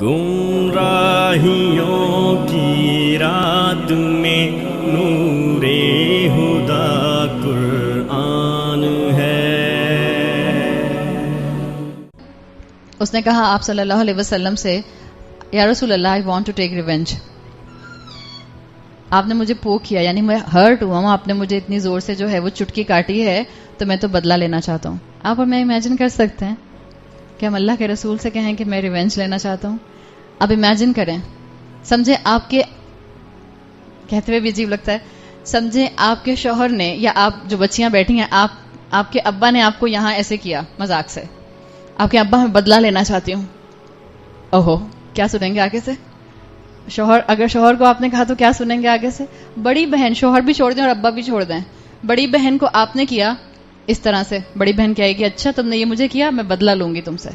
گمراہیوں کی رات میں نور ہدا قرآن ہے۔ اس نے کہا آپ صلی اللہ علیہ وسلم سے، یا رسول اللہ I want to take revenge، آپ نے مجھے پوک کیا، یعنی میں ہرٹ ہوا ہوں، آپ نے مجھے اتنی زور سے جو ہے وہ چٹکی کاٹی ہے، تو میں تو بدلہ لینا چاہتا ہوں۔ آپ اور میں امیجن کر سکتے ہیں کہ ہم اللہ کے رسول سے کہیں کہ میں ریونج لینا چاہتا ہوں؟ اب امیجن کریں، سمجھیں آپ کے، کہتے ہوئے بھی عجیب لگتا ہے، سمجھیں آپ کے شوہر نے یا آپ جو بچیاں بیٹھی ہیں، آپ کے ابا نے آپ کو یہاں ایسے کیا مذاق سے، آپ کے ابا میں بدلہ لینا چاہتی ہوں، اوہو کیا سنیں گے آگے سے؟ اگر شوہر کو آپ نے کہا تو کیا سنیں گے آگے سے؟ بڑی بہن، شوہر بھی چھوڑ دیں اور ابا بھی چھوڑ دیں، بڑی بہن کو آپ نے کیا اس طرح سے، بڑی بہن کہے گی اچھا تم نے یہ مجھے کیا، میں بدلہ لوں گی تم سے۔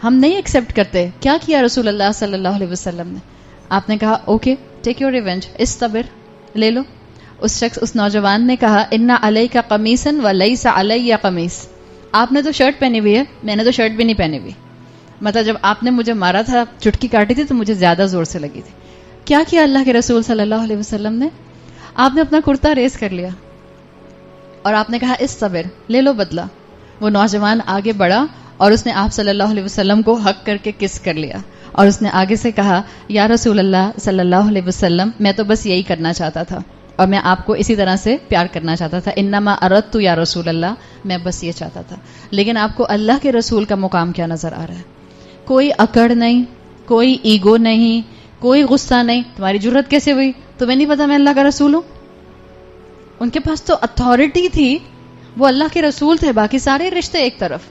ہم نہیں ایکسیپٹ کرتے۔ کیا کیا رسول اللہ صلی اللہ علیہ وسلم نے؟ آپ نے کہا اوکے ٹیک یور ریونج، استبر، لے لو۔ اس نوجوان نے کہا انا علیک قمیصا ولیس علی قمیص، آپ نے تو شرٹ پہنی ہوئی ہے، میں نے تو شرٹ بھی نہیں پہنی ہوئی، مطلب جب آپ نے مجھے مارا تھا، چٹکی کاٹی تھی تو مجھے زیادہ زور سے لگی تھی۔ کیا کیا اللہ کے رسول صلی اللہ علیہ وسلم نے؟ آپ نے اپنا کرتا ریز کر لیا اور آپ نے کہا استبر، لے لو بدلہ۔ وہ نوجوان آگے بڑھا اور اس نے آپ صلی اللہ علیہ وسلم کو حق کر کے کس کر لیا، اور اس نے آگے سے کہا یا رسول اللہ صلی اللہ علیہ وسلم، میں تو بس یہی کرنا چاہتا تھا اور میں آپ کو اسی طرح سے پیار کرنا چاہتا تھا، انما اردت یا رسول اللہ، میں بس یہ چاہتا تھا۔ لیکن آپ کو اللہ کے رسول کا مقام کیا نظر آ رہا ہے؟ کوئی اکڑ نہیں، کوئی ایگو نہیں، کوئی غصہ نہیں۔ تمہاری جرت کیسے ہوئی؟ تمہیں نہیں پتا میں اللہ کا رسول ہوں؟ ان کے پاس تو اتھارٹی تھی، وہ اللہ کے رسول تھے، باقی سارے رشتے ایک طرف،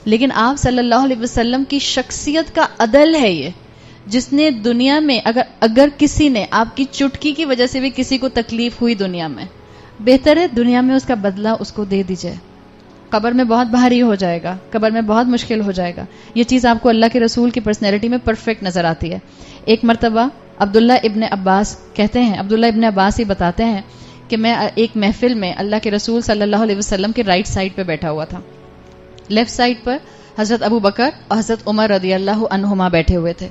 لیکن آپ صلی اللہ علیہ وسلم کی شخصیت کا عدل ہے یہ، جس نے دنیا میں اگر کسی نے آپ کی چٹکی کی وجہ سے بھی کسی کو تکلیف ہوئی دنیا میں، بہتر ہے دنیا میں اس کا بدلہ اس کو دے دیجئے، قبر میں بہت بھاری ہو جائے گا، قبر میں بہت مشکل ہو جائے گا۔ یہ چیز آپ کو اللہ کے رسول کی پرسنالٹی میں پرفیکٹ نظر آتی ہے۔ ایک مرتبہ عبداللہ ابن عباس کہتے ہیں، عبداللہ ابن عباس ہی بتاتے ہیں کہ میں ایک محفل میں اللہ کے رسول صلی اللہ علیہ وسلم کے رائٹ سائڈ پہ بیٹھا ہوا تھا، لیفٹ سائڈ پر حضرت ابو بکر اور حضرت عمر رضی اللہ عنہما بیٹھے ہوئے تھے۔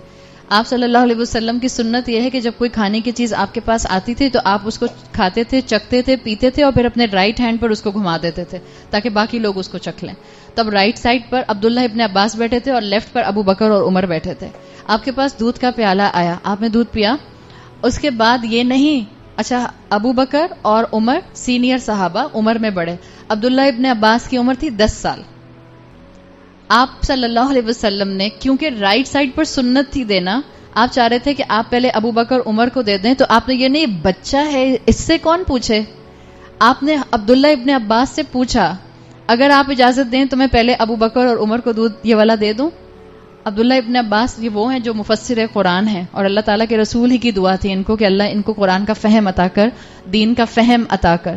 آپ صلی اللہ علیہ وسلم کی سنت یہ ہے کہ جب کوئی کھانے کی چیز آپ کے پاس آتی تھی تو آپ اس کو کھاتے تھے، چکھتے تھے، پیتے تھے اور پھر اپنے رائٹ ہینڈ پر اس کو گھما دیتے تھے تاکہ باقی لوگ اس کو چکھ لیں۔ تب رائٹ سائڈ پر عبداللہ ابن عباس بیٹھے تھے اور لیفٹ پر ابو بکر اور عمر بیٹھے تھے۔ آپ کے پاس دودھ کا پیالہ آیا، آپ نے دودھ پیا، اس کے بعد یہ نہیں، اچھا ابو بکر اور عمر سینئر صحابہ، عمر میں بڑے، عبداللہ ابن عباس کی عمر تھی 10 سال۔ آپ صلی اللہ علیہ وسلم نے کیونکہ رائٹ سائڈ پر سنت تھی دینا، آپ چاہ رہے تھے کہ آپ پہلے ابو بکر عمر کو دے دیں، تو آپ نے یہ نہیں بچہ ہے اس سے کون پوچھے، آپ نے عبداللہ ابن عباس سے پوچھا اگر آپ اجازت دیں تو میں پہلے ابو بکر اور عمر کو دودھ یہ والا دے دوں۔ عبداللہ ابن عباس یہ وہ ہیں جو مفسر قرآن ہیں، اور اللہ تعالیٰ کے رسول ہی کی دعا تھی ان کو کہ اللہ ان کو قرآن کا فہم عطا کر، دین کا فہم عطا کر۔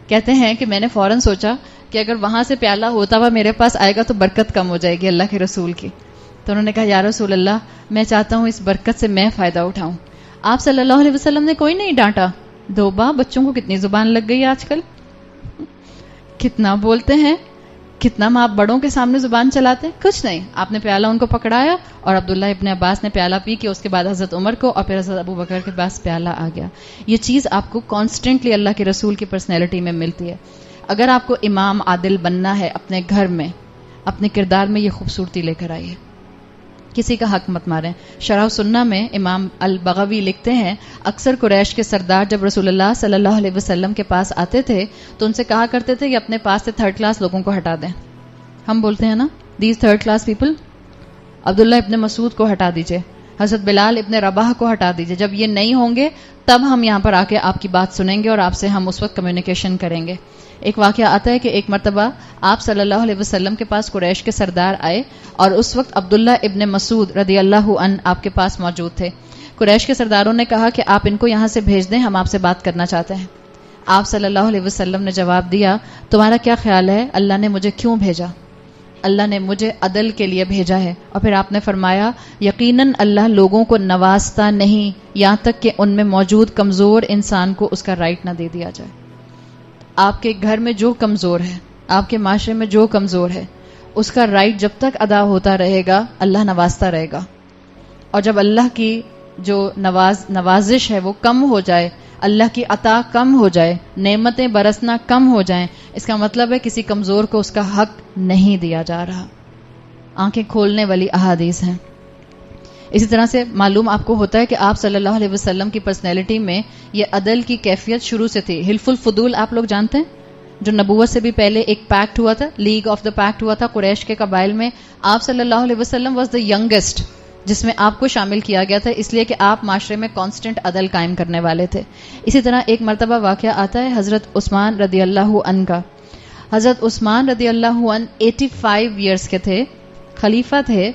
کہتے ہیں کہ میں نے فوراً سوچا کہ اگر وہاں سے پیالہ ہوتا ہوا میرے پاس آئے گا تو برکت کم ہو جائے گی اللہ کے رسول کی، تو انہوں نے کہا یا رسول اللہ میں چاہتا ہوں اس برکت سے میں فائدہ اٹھاؤں۔ آپ صلی اللہ علیہ وسلم نے کوئی نہیں ڈانٹا۔ دوبا بچوں کو کتنی زبان لگ گئی آج کل، کتنا بولتے ہیں، کتنا ماں بڑوں کے سامنے زبان چلاتے ہیں، کچھ نہیں، آپ نے پیالہ ان کو پکڑایا اور عبداللہ ابن عباس نے پیالہ پی کے اس کے بعد حضرت عمر کو اور پھر حضرت ابو بکر کے پاس پیالہ آ گیا۔ یہ چیز آپ کو کانسٹنٹلی اللہ کے رسول کی پرسنالٹی میں ملتی ہے۔ اگر آپ کو امام عادل بننا ہے اپنے گھر میں، اپنے کردار میں یہ خوبصورتی لے کر آئیے، کسی کا حق مت ماریں۔ شرح سنہ میں امام البغوی لکھتے ہیں اکثر قریش کے سردار جب رسول اللہ صلی اللہ علیہ وسلم کے پاس آتے تھے تو ان سے کہا کرتے تھے کہ اپنے پاس سے تھرڈ کلاس لوگوں کو ہٹا دیں۔ ہم بولتے ہیں نا دیز تھرڈ کلاس پیپل، عبداللہ ابن مسعود کو ہٹا دیجئے، حضرت بلال ابن رباح کو ہٹا دیجئے، جب یہ نہیں ہوں گے تب ہم یہاں پر آ کے آپ کی بات سنیں گے اور آپ سے ہم اس وقت کمیونیکیشن کریں گے۔ ایک واقعہ آتا ہے کہ ایک مرتبہ آپ صلی اللہ علیہ وسلم کے پاس قریش کے سردار آئے اور اس وقت عبداللہ ابن مسعود رضی اللہ عنہ آپ کے پاس موجود تھے۔ قریش کے سرداروں نے کہا کہ آپ ان کو یہاں سے بھیج دیں، ہم آپ سے بات کرنا چاہتے ہیں۔ آپ صلی اللہ علیہ وسلم نے جواب دیا تمہارا کیا خیال ہے اللہ نے مجھے کیوں بھیجا؟ اللہ نے مجھے عدل کے لیے بھیجا ہے۔ اور پھر آپ نے فرمایا یقیناً اللہ لوگوں کو نوازتا نہیں یہاں تک کہ ان میں موجود کمزور انسان کو اس کا رائٹ نہ دے دیا جائے۔ آپ کے گھر میں جو کمزور ہے، آپ کے معاشرے میں جو کمزور ہے، اس کا رائٹ جب تک ادا ہوتا رہے گا اللہ نوازتا رہے گا۔ اور جب اللہ کی جو نوازش ہے وہ کم ہو جائے، اللہ کی عطا کم ہو جائے، نعمتیں برسنا کم ہو جائیں، اس کا مطلب ہے کسی کمزور کو اس کا حق نہیں دیا جا رہا. آنکھیں کھولنے والی احادیث ہیں. اسی طرح سے معلوم آپ کو ہوتا ہے کہ آپ صلی اللہ علیہ وسلم کی پرسنالٹی میں یہ عدل کی کیفیت شروع سے تھی. حلف الفضول آپ لوگ جانتے ہیں، جو نبوت سے بھی پہلے ایک پیکٹ ہوا تھا، لیگ آف دا پیکٹ ہوا تھا قریش کے قبائل میں. آپ صلی اللہ علیہ وسلم واز دا ینگسٹ جس میں آپ کو شامل کیا گیا تھا، اس لیے کہ آپ معاشرے میں کانسٹنٹ عدل قائم کرنے والے تھے. اسی طرح ایک مرتبہ واقعہ آتا ہے حضرت عثمان رضی اللہ عنہ کا. حضرت عثمان رضی اللہ عنہ 85 ایئرس کے تھے، خلیفہ تھے،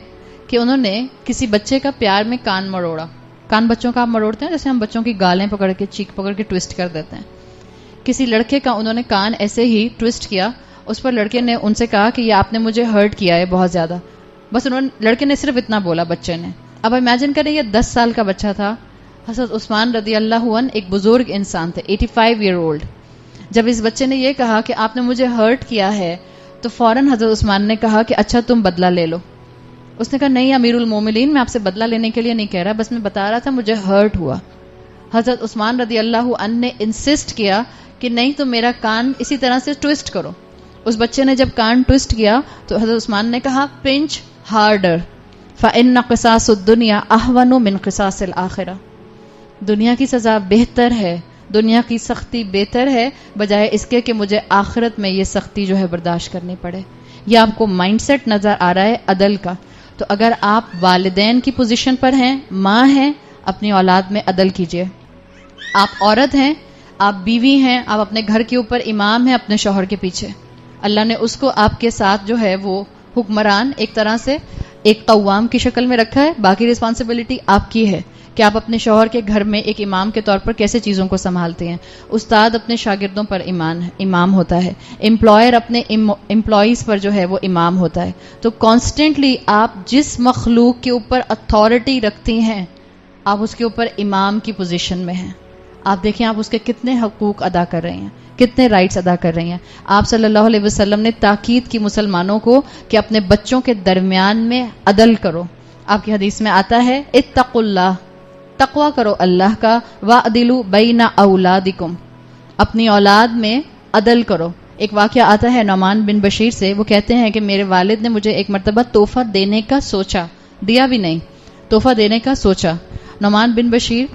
کہ انہوں نے کسی بچے کا پیار میں کان مروڑا. کان بچوں کا آپ مروڑتے ہیں جیسے ہم بچوں کی گالیں پکڑ کے، چیک پکڑ کے ٹویسٹ کر دیتے ہیں. کسی لڑکے کا انہوں نے کان ایسے ہی ٹویسٹ کیا. اس پر لڑکے نے ان سے کہا کہ یہ آپ نے مجھے ہرٹ کیا ہے بہت زیادہ. بس لڑکے نے صرف اتنا بولا بچے نے. اب امیجن کریں یہ 10 سال کا بچہ تھا. حضرت عثمان رضی اللہ عنہ ایک بزرگ انسان تھے، 85 ایئر اولڈ. جب اس بچے نے یہ کہا کہ آپ نے مجھے ہرٹ کیا ہے تو فوراً حضرت عثمان نے کہا کہ اچھا تم بدلہ لے لو. اس نے کہا نہیں امیر المومنین، میں آپ سے بدلہ لینے کے لیے نہیں کہہ رہا، بس میں بتا رہا تھا مجھے ہرٹ ہوا. حضرت عثمان رضی اللہ عنہ نے انسسٹ کیا کہ نہیں تم میرا کان اسی طرح سے ٹویسٹ کرو. اس بچے نے جب کان ٹویسٹ کیا تو حضرت عثمان نے کہا پنچ ہارڈر فإن قصاص الدنیا اہون من قصاص الآخرہ. دنیا کی سزا بہتر ہے، دنیا کی سختی بہتر ہے بجائے اس کے کہ مجھے آخرت میں یہ سختی جو ہے برداشت کرنی پڑے. یہ آپ کو مائنڈ سیٹ نظر آ رہا ہے عدل کا. تو اگر آپ والدین کی پوزیشن پر ہیں، ماں ہیں، اپنی اولاد میں عدل کیجئے. آپ عورت ہیں، آپ بیوی ہیں، آپ اپنے گھر کے اوپر امام ہیں اپنے شوہر کے پیچھے. اللہ نے اس کو آپ کے ساتھ جو ہے وہ حکمران ایک طرح سے ایک قوام کی شکل میں رکھا ہے. باقی رسپانسبلٹی آپ کی ہے کہ آپ اپنے شوہر کے گھر میں ایک امام کے طور پر کیسے چیزوں کو سنبھالتے ہیں. استاد اپنے شاگردوں پر امام ہوتا ہے. امپلائر اپنے امپلائیز پر جو ہے وہ امام ہوتا ہے. تو کانسٹنٹلی آپ جس مخلوق کے اوپر اتھارٹی رکھتی ہیں آپ اس کے اوپر امام کی پوزیشن میں ہیں. آپ دیکھیں آپ اس کے کتنے حقوق ادا کر رہے ہیں، کتنے رائٹس ادا کر رہی ہیں. آپ صلی اللہ علیہ وسلم نے تاکید کی مسلمانوں کو کہ اپنے بچوں کے درمیان میں عدل کرو. آپ کی حدیث میں آتا ہے اتقوا اللہ، تقوی کرو اللہ کا، وَعْدِلُوا بَيْنَ أَوْلَادِكُمْ، اپنی اولاد میں عدل کرو. ایک واقعہ آتا ہے نعمان بن بشیر سے. وہ کہتے ہیں کہ میرے والد نے مجھے ایک مرتبہ تحفہ دینے کا سوچا، دیا بھی نہیں، تحفہ دینے کا سوچا. نعمان بن بشیر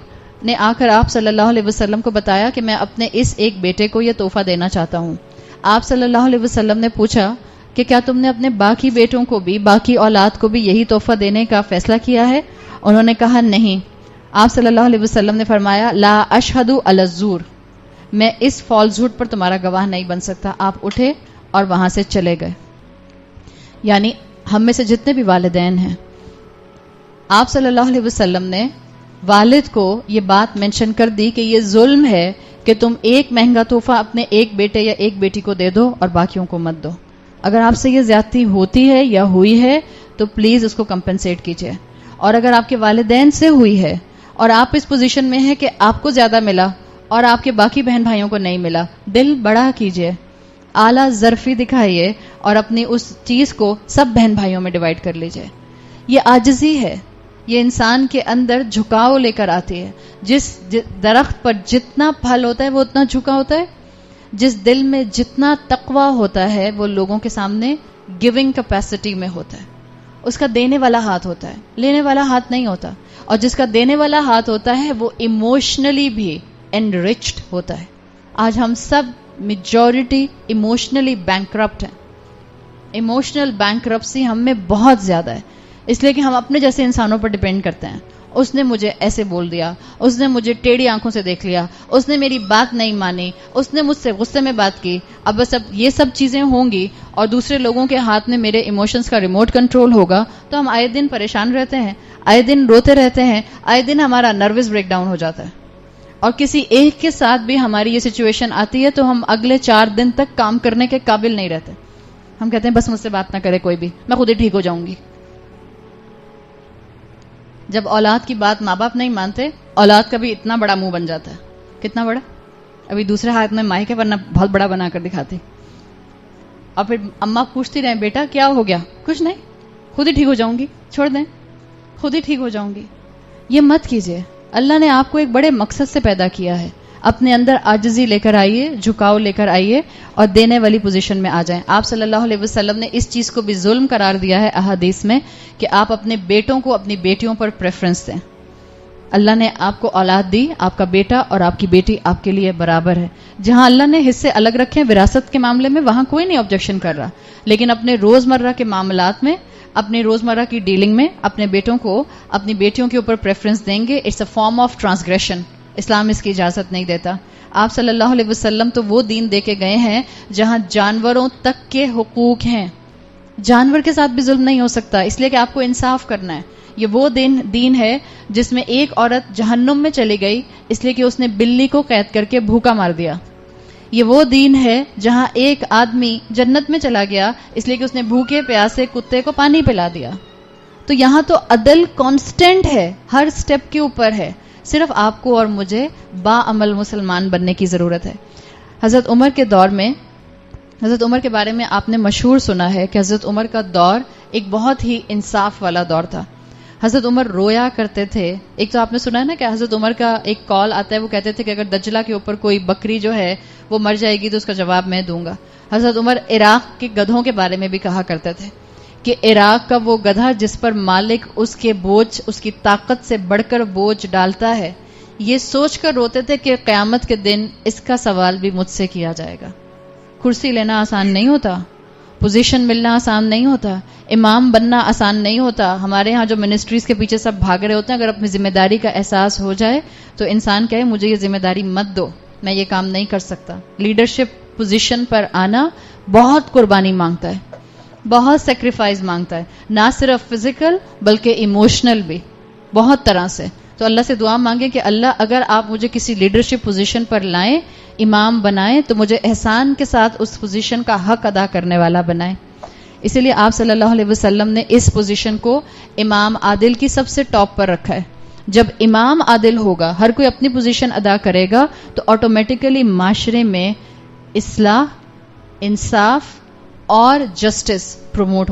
نے آ کر آپ صلی اللہ علیہ وسلم کو بتایا کہ میں اپنے اس ایک بیٹے کو یہ تحفہ دینا چاہتا ہوں. آپ صلی اللہ علیہ وسلم نے پوچھا کہ کیا تم نے اپنے باقی بیٹوں کو بھی، باقی اولاد کو بھی یہی تحفہ دینے کا فیصلہ کیا ہے؟ انہوں نے کہا نہیں. آپ صلی اللہ علیہ وسلم نے فرمایا لا اشہد علی الزور، میں اس فالس ہڈ پر تمہارا گواہ نہیں بن سکتا. آپ اٹھے اور وہاں سے چلے گئے. یعنی ہم میں سے جتنے بھی والدین ہیں، آپ صلی اللہ علیہ وسلم نے والد کو یہ بات مینشن کر دی کہ یہ ظلم ہے کہ تم ایک مہنگا تحفہ اپنے ایک بیٹے یا ایک بیٹی کو دے دو اور باقیوں کو مت دو. اگر آپ سے یہ زیادتی ہوتی ہے یا ہوئی ہے تو پلیز اس کو کمپنسیٹ کیجیے. اور اگر آپ کے والدین سے ہوئی ہے اور آپ اس پوزیشن میں ہیں کہ آپ کو زیادہ ملا اور آپ کے باقی بہن بھائیوں کو نہیں ملا، دل بڑا کیجیے، اعلیٰ ظرفی دکھائیے اور اپنی اس چیز کو سب بہن بھائیوں میں ڈیوائڈ کر لیجیے. یہ عاجزی ہے، یہ انسان کے اندر جھکاؤ لے کر آتی ہے. جس درخت پر جتنا پھل ہوتا ہے وہ اتنا جھکا ہوتا ہے. جس دل میں جتنا تقوی ہوتا ہے وہ لوگوں کے سامنے گیونگ کیپیسٹی میں ہوتا ہے. اس کا دینے والا ہاتھ ہوتا ہے، لینے والا ہاتھ نہیں ہوتا. اور جس کا دینے والا ہاتھ ہوتا ہے وہ ایموشنلی بھی انریچڈ ہوتا ہے. آج ہم سب میجورٹی ایموشنلی بینکرپٹ ہیں. ایموشنل بینکرپسی ہم میں بہت زیادہ ہے، اس لیے کہ ہم اپنے جیسے انسانوں پر ڈیپینڈ کرتے ہیں. اس نے مجھے ایسے بول دیا، اس نے مجھے ٹیڑھی آنکھوں سے دیکھ لیا، اس نے میری بات نہیں مانی، اس نے مجھ سے غصے میں بات کی. اب بس اب یہ سب چیزیں ہوں گی اور دوسرے لوگوں کے ہاتھ میں میرے ایموشنز کا ریموٹ کنٹرول ہوگا تو ہم آئے دن پریشان رہتے ہیں، آئے دن روتے رہتے ہیں، آئے دن ہمارا نروس بریک ڈاؤن ہو جاتا ہے. اور کسی ایک کے ساتھ بھی ہماری یہ سچویشن آتی ہے تو ہم اگلے 4 دن تک کام کرنے کے قابل نہیں رہتے. ہم کہتے ہیں بس مجھ سے بات نہ کرے کوئی بھی، میں خود ہی ٹھیک ہو جاؤں گی. جب اولاد کی بات ماں باپ نہیں مانتے، اولاد کا بھی اتنا بڑا منہ بن جاتا ہے. کتنا بڑا؟ ابھی دوسرے ہاتھ میں مائک ہے ورنہ بہت بڑا بنا کر دکھاتی. اور پھر اماں پوچھتی رہیں بیٹا کیا ہو گیا؟ کچھ نہیں، خود ہی ٹھیک ہو جاؤں گی، چھوڑ دیں. خود ہی ٹھیک ہو جاؤں گی. یہ مت کیجیے. اللہ نے آپ کو ایک بڑے مقصد سے پیدا کیا ہے. اپنے اندر عاجزی لے کر آئیے, جھکاؤ لے کر آئیے اور دینے والی پوزیشن میں آ جائیں. آپ صلی اللہ علیہ وسلم نے اس چیز کو بھی ظلم قرار دیا ہے احادیث میں کہ آپ اپنے بیٹوں کو اپنی بیٹیوں پر پریفرنس دیں. اللہ نے آپ کو اولاد دی, آپ کا بیٹا اور آپ کی بیٹی آپ کے لیے برابر ہے. جہاں اللہ نے حصے الگ رکھے ہیں وراثت کے معاملے میں, وہاں کوئی نہیں آبجیکشن کر رہا, لیکن اپنے روزمرہ کے معاملات میں, اپنے روزمرہ کی ڈیلنگ میں اپنے بیٹوں کو اپنی بیٹیوں کے اوپر پریفرنس دیں گے. It's a form of transgression. اسلام اس کی اجازت نہیں دیتا. آپ صلی اللہ علیہ وسلم تو وہ دین دے کے گئے ہیں جہاں جانوروں تک کے حقوق ہیں. جانور کے ساتھ بھی ظلم نہیں ہو سکتا, اس لیے کہ آپ کو انصاف کرنا ہے. یہ وہ دین ہے جس میں ایک عورت جہنم میں چلی گئی اس لیے کہ اس نے بلی کو قید کر کے بھوکا مار دیا. یہ وہ دین ہے جہاں ایک آدمی جنت میں چلا گیا اس لیے کہ اس نے بھوکے پیاسے کتے کو پانی پلا دیا. تو یہاں تو عدل کانسٹنٹ ہے, ہر سٹیپ کے اوپر ہے. صرف آپ کو اور مجھے باعمل مسلمان بننے کی ضرورت ہے. حضرت عمر کے دور میں, حضرت عمر کے بارے میں آپ نے مشہور سنا ہے کہ حضرت عمر کا دور ایک بہت ہی انصاف والا دور تھا. حضرت عمر رویا کرتے تھے. ایک تو آپ نے سنا ہے نا کہ حضرت عمر کا ایک کال آتا ہے, وہ کہتے تھے کہ اگر دجلہ کے اوپر کوئی بکری جو ہے وہ مر جائے گی تو اس کا جواب میں دوں گا. حضرت عمر عراق کے گدھوں کے بارے میں بھی کہا کرتے تھے کہ عراق کا وہ گدھا جس پر مالک اس کے بوجھ, اس کی طاقت سے بڑھ کر بوجھ ڈالتا ہے, یہ سوچ کر روتے تھے کہ قیامت کے دن اس کا سوال بھی مجھ سے کیا جائے گا. کرسی لینا آسان نہیں ہوتا, پوزیشن ملنا آسان نہیں ہوتا, امام بننا آسان نہیں ہوتا. ہمارے ہاں جو منسٹریز کے پیچھے سب بھاگ رہے ہوتے ہیں, اگر اپنی ذمہ داری کا احساس ہو جائے تو انسان کہے مجھے یہ ذمہ داری مت دو, میں یہ کام نہیں کر سکتا. لیڈرشپ پوزیشن پر آنا بہت قربانی مانگتا ہے, بہت سیکریفائز مانگتا ہے, نہ صرف فزیکل بلکہ ایموشنل بھی, بہت طرح سے. تو اللہ سے دعا مانگیں کہ اللہ اگر آپ مجھے کسی لیڈرشپ پوزیشن پر لائیں, امام بنائیں, تو مجھے احسان کے ساتھ اس پوزیشن کا حق ادا کرنے والا بنائیں. اسی لیے آپ صلی اللہ علیہ وسلم نے اس پوزیشن کو امام عادل کی سب سے ٹاپ پر رکھا ہے. جب امام عادل ہوگا, ہر کوئی اپنی پوزیشن ادا کرے گا, تو آٹومیٹیکلی معاشرے میں اصلاح, انصاف اور جسٹس پروموٹ